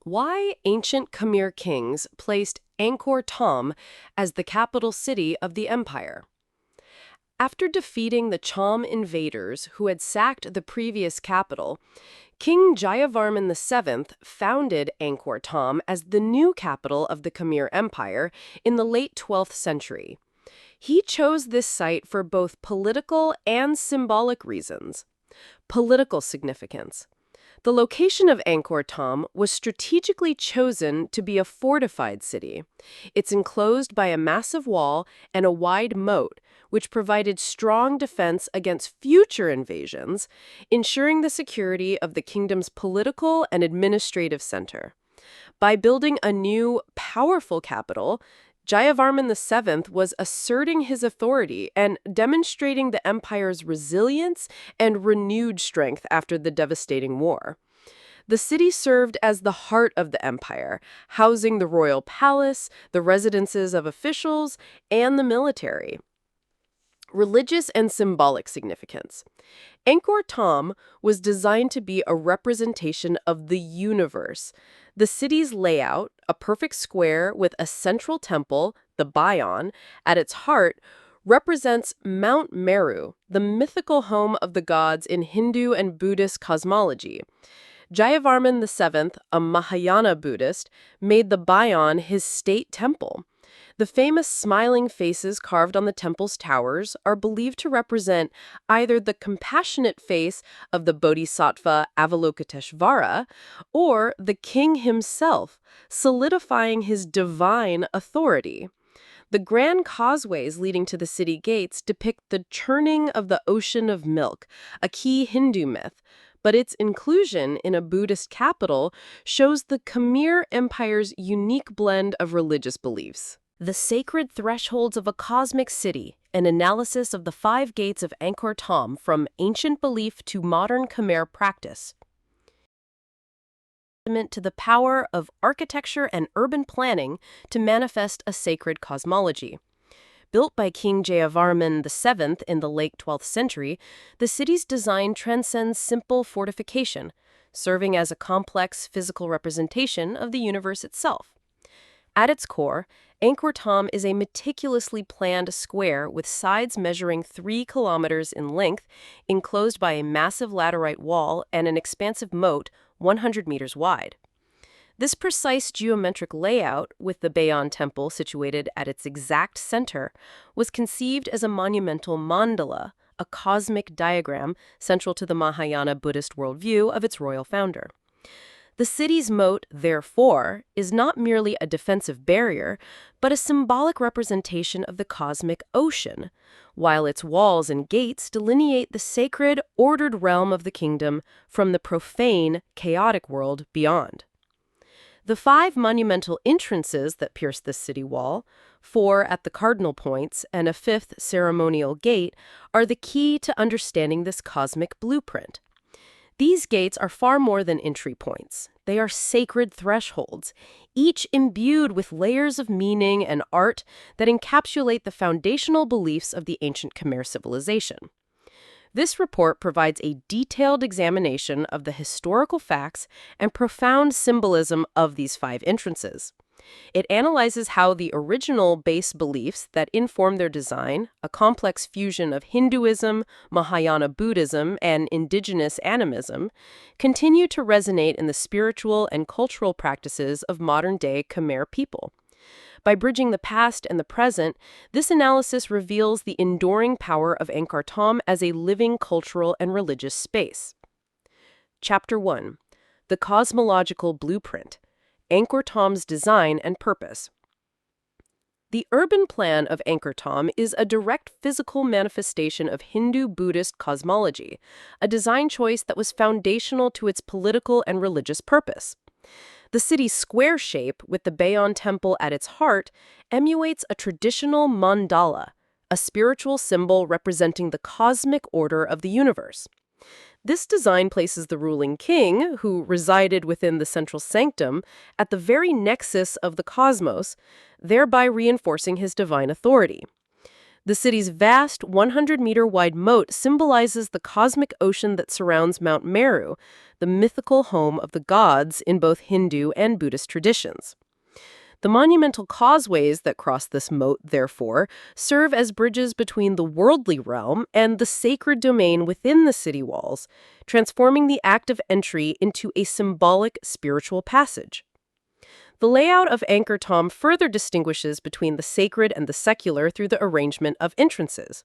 Why ancient Khmer kings placed Angkor Thom as the capital city of the empire. After defeating the Cham invaders who had sacked the previous capital, King Jayavarman VII founded Angkor Thom as the new capital of the Khmer Empire in the late 12th century. He chose this site for both political and symbolic reasons. Political significance. The location of Angkor Thom was strategically chosen to be a fortified city. It's enclosed by a massive wall and a wide moat, which provided strong defense against future invasions, ensuring the security of the kingdom's political and administrative center. By building a new, powerful capital, Jayavarman VII was asserting his authority and demonstrating the empire's resilience and renewed strength after the devastating war. The city served as the heart of the empire, housing the royal palace, the residences of officials, and the military. Religious and symbolic significance. Angkor Thom was designed to be a representation of the universe. The city's layout, a perfect square with a central temple, the Bayon, at its heart, represents Mount Meru, the mythical home of the gods in Hindu and Buddhist cosmology. Jayavarman VII, a Mahayana Buddhist, made the Bayon his state temple. The famous smiling faces carved on the temple's towers are believed to represent either the compassionate face of the Bodhisattva Avalokiteshvara or the king himself, solidifying his divine authority. The grand causeways leading to the city gates depict the churning of the ocean of milk, a key Hindu myth, but its inclusion in a Buddhist capital shows the Khmer Empire's unique blend of religious beliefs. The Sacred Thresholds of a Cosmic City, an analysis of the 5 gates of Angkor Thom from ancient belief to modern Khmer practice. To the power of architecture and urban planning to manifest a sacred cosmology. Built by King Jayavarman VII in the late 12th century, the city's design transcends simple fortification, serving as a complex physical representation of the universe itself. At its core, Angkor Thom is a meticulously planned square with sides measuring 3 kilometers in length, enclosed by a massive laterite wall and an expansive moat 100 meters wide. This precise geometric layout, with the Bayon temple situated at its exact center, was conceived as a monumental mandala, a cosmic diagram central to the Mahayana Buddhist worldview of its royal founder. The city's moat, therefore, is not merely a defensive barrier, but a symbolic representation of the cosmic ocean, while its walls and gates delineate the sacred, ordered realm of the kingdom from the profane, chaotic world beyond. The 5 monumental entrances that pierce this city wall, 4 at the cardinal points and a 5th ceremonial gate, are the key to understanding this cosmic blueprint. These gates are far more than entry points. They are sacred thresholds, each imbued with layers of meaning and art that encapsulate the foundational beliefs of the ancient Khmer civilization. This report provides a detailed examination of the historical facts and profound symbolism of these 5 entrances. It analyzes how the original base beliefs that inform their design, a complex fusion of Hinduism, Mahayana Buddhism, and indigenous animism, continue to resonate in the spiritual and cultural practices of modern-day Khmer people. By bridging the past and the present, this analysis reveals the enduring power of Angkor Thom as a living cultural and religious space. Chapter 1. The Cosmological Blueprint. Angkor Thom's Design and Purpose. The urban plan of Angkor Thom is a direct physical manifestation of Hindu-Buddhist cosmology, a design choice that was foundational to its political and religious purpose. The city's square shape, with the Bayon temple at its heart, emulates a traditional mandala, a spiritual symbol representing the cosmic order of the universe. This design places the ruling king, who resided within the central sanctum, at the very nexus of the cosmos, thereby reinforcing his divine authority. The city's vast 100-meter-wide moat symbolizes the cosmic ocean that surrounds Mount Meru, the mythical home of the gods in both Hindu and Buddhist traditions. The monumental causeways that cross this moat, therefore, serve as bridges between the worldly realm and the sacred domain within the city walls, transforming the act of entry into a symbolic spiritual passage. The layout of Angkor Thom further distinguishes between the sacred and the secular through the arrangement of entrances.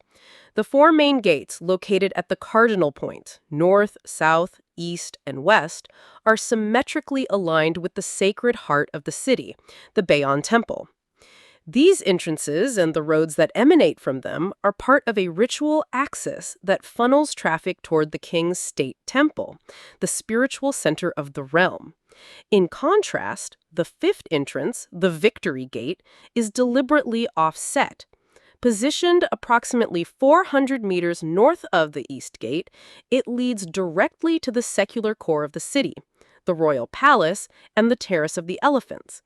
The four main gates, located at the cardinal point, north, south, east, and west, are symmetrically aligned with the sacred heart of the city, the Bayon Temple. These entrances and the roads that emanate from them are part of a ritual axis that funnels traffic toward the king's state temple, the spiritual center of the realm. In contrast, the fifth entrance, the Victory Gate, is deliberately offset. Positioned approximately 400 meters north of the East Gate, it leads directly to the secular core of the city, the Royal Palace and the Terrace of the Elephants.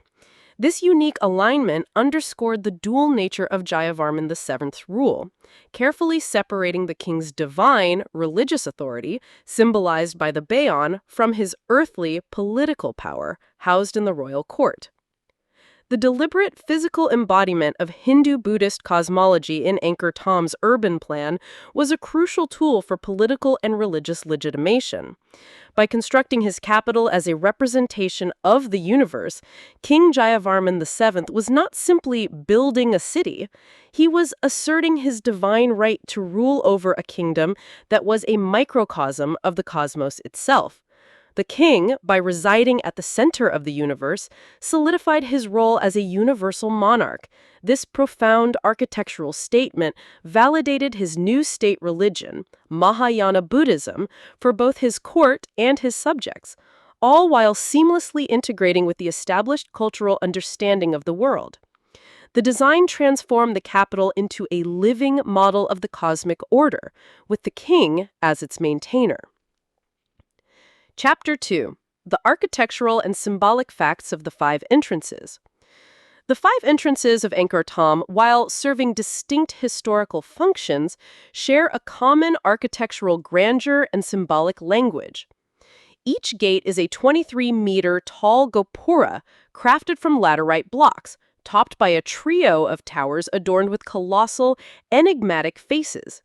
This unique alignment underscored the dual nature of Jayavarman VII's rule, carefully separating the king's divine, religious authority, symbolized by the Bayon, from his earthly, political power, housed in the royal court. The deliberate physical embodiment of Hindu-Buddhist cosmology in Angkor Thom's urban plan was a crucial tool for political and religious legitimation. By constructing his capital as a representation of the universe, King Jayavarman VII was not simply building a city, he was asserting his divine right to rule over a kingdom that was a microcosm of the cosmos itself. The king, by residing at the center of the universe, solidified his role as a universal monarch. This profound architectural statement validated his new state religion, Mahayana Buddhism, for both his court and his subjects, all while seamlessly integrating with the established cultural understanding of the world. The design transformed the capital into a living model of the cosmic order, with the king as its maintainer. Chapter 2. The Architectural and Symbolic Facts of the Five Entrances. The five entrances of Angkor Thom, while serving distinct historical functions, share a common architectural grandeur and symbolic language. Each gate is a 23-meter tall gopura crafted from laterite blocks, topped by a trio of towers adorned with colossal, enigmatic faces.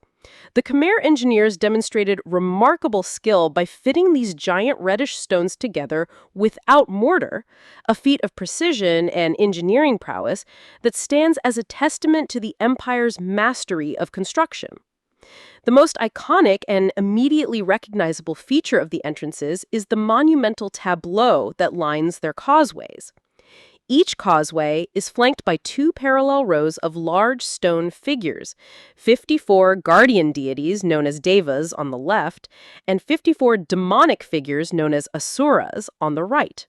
The Khmer engineers demonstrated remarkable skill by fitting these giant reddish stones together without mortar, a feat of precision and engineering prowess that stands as a testament to the empire's mastery of construction. The most iconic and immediately recognizable feature of the entrances is the monumental tableau that lines their causeways. Each causeway is flanked by two parallel rows of large stone figures, 54 guardian deities known as devas on the left, and 54 demonic figures known as asuras on the right.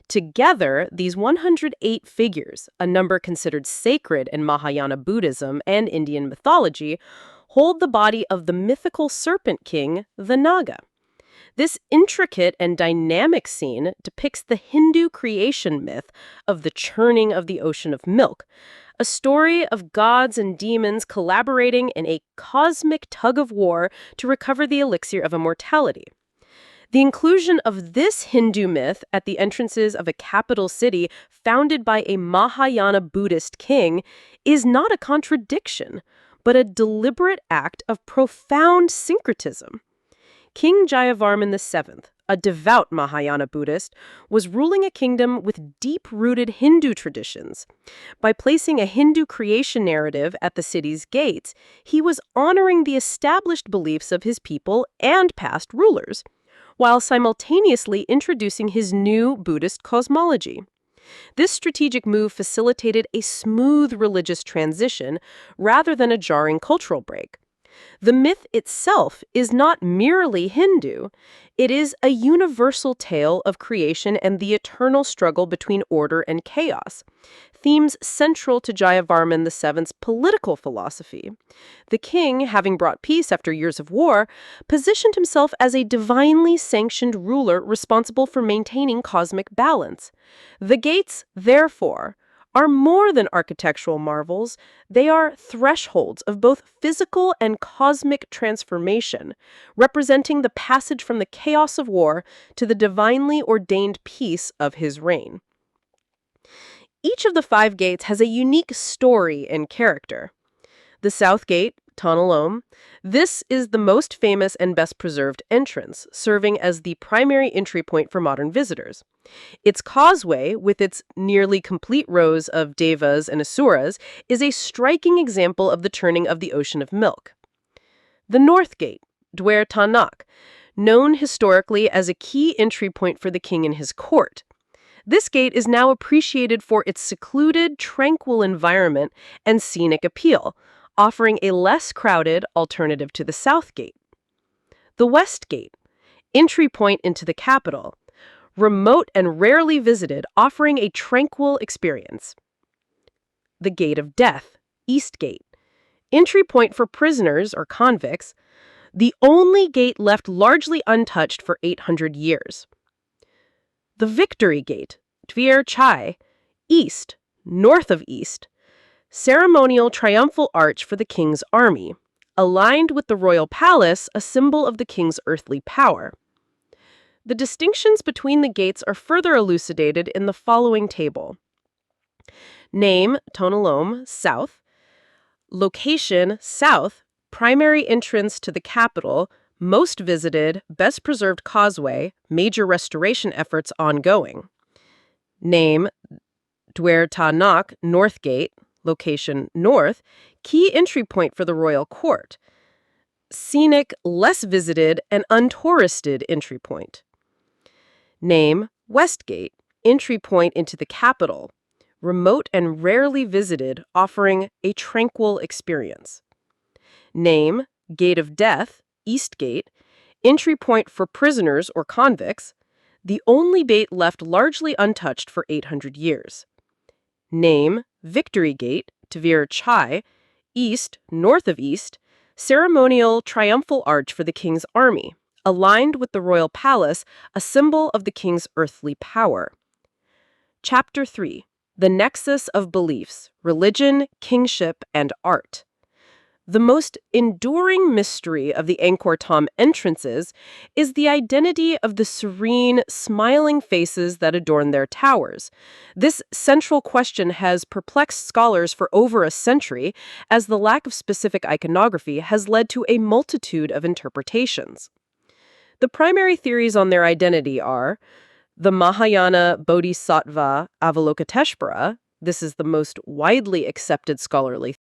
Together, these 108 figures, a number considered sacred in Mahayana Buddhism and Indian mythology, hold the body of the mythical serpent king, the Naga. This intricate and dynamic scene depicts the Hindu creation myth of the churning of the ocean of milk, a story of gods and demons collaborating in a cosmic tug-of-war to recover the elixir of immortality. The inclusion of this Hindu myth at the entrances of a capital city founded by a Mahayana Buddhist king is not a contradiction, but a deliberate act of profound syncretism. King Jayavarman VII, a devout Mahayana Buddhist, was ruling a kingdom with deep-rooted Hindu traditions. By placing a Hindu creation narrative at the city's gates, he was honoring the established beliefs of his people and past rulers, while simultaneously introducing his new Buddhist cosmology. This strategic move facilitated a smooth religious transition rather than a jarring cultural break. The myth itself is not merely Hindu. It is a universal tale of creation and the eternal struggle between order and chaos, themes central to Jayavarman VII's political philosophy. The king, having brought peace after years of war, positioned himself as a divinely sanctioned ruler responsible for maintaining cosmic balance. The gates, therefore, are more than architectural marvels. They are thresholds of both physical and cosmic transformation, representing the passage from the chaos of war to the divinely ordained peace of his reign. Each of the five gates has a unique story and character. The South Gate, Tonalom, this is the most famous and best preserved entrance, serving as the primary entry point for modern visitors. Its causeway, with its nearly complete rows of devas and asuras, is a striking example of the turning of the ocean of milk. The North Gate, Dwer Tanak, known historically as a key entry point for the king and his court. This gate is now appreciated for its secluded, tranquil environment and scenic appeal, offering a less crowded alternative to the South Gate. The West Gate, entry point into the capital, remote and rarely visited, offering a tranquil experience. The Gate of Death, East Gate, entry point for prisoners or convicts, the only gate left largely untouched for 800 years. The Victory Gate, Dvir Chai, East, north of East, ceremonial triumphal arch for the king's army, aligned with the royal palace, a symbol of the king's earthly power. The distinctions between the gates are further elucidated in the following table. Name, Tonalom, south. Location, south, primary entrance to the capital, most visited, best preserved causeway, major restoration efforts ongoing. Name, Dwer Tanak, North Gate, location north, key entry point for the royal court. Scenic, less visited, and untouristed entry point. Name, West Gate, entry point into the capital, remote and rarely visited, offering a tranquil experience. Name, Gate of Death, East Gate, entry point for prisoners or convicts, the only gate left largely untouched for 800 years. Name, Victory Gate, Dvir Chai, East, north of East, ceremonial triumphal arch for the king's army, aligned with the royal palace, a symbol of the king's earthly power. Chapter 3. The Nexus of Beliefs, Religion, Kingship, and Art. The most enduring mystery of the Angkor Thom entrances is the identity of the serene, smiling faces that adorn their towers. This central question has perplexed scholars for over a century, as the lack of specific iconography has led to a multitude of interpretations. The primary theories on their identity are the Mahayana Bodhisattva Avalokiteshvara. This is the most widely accepted scholarly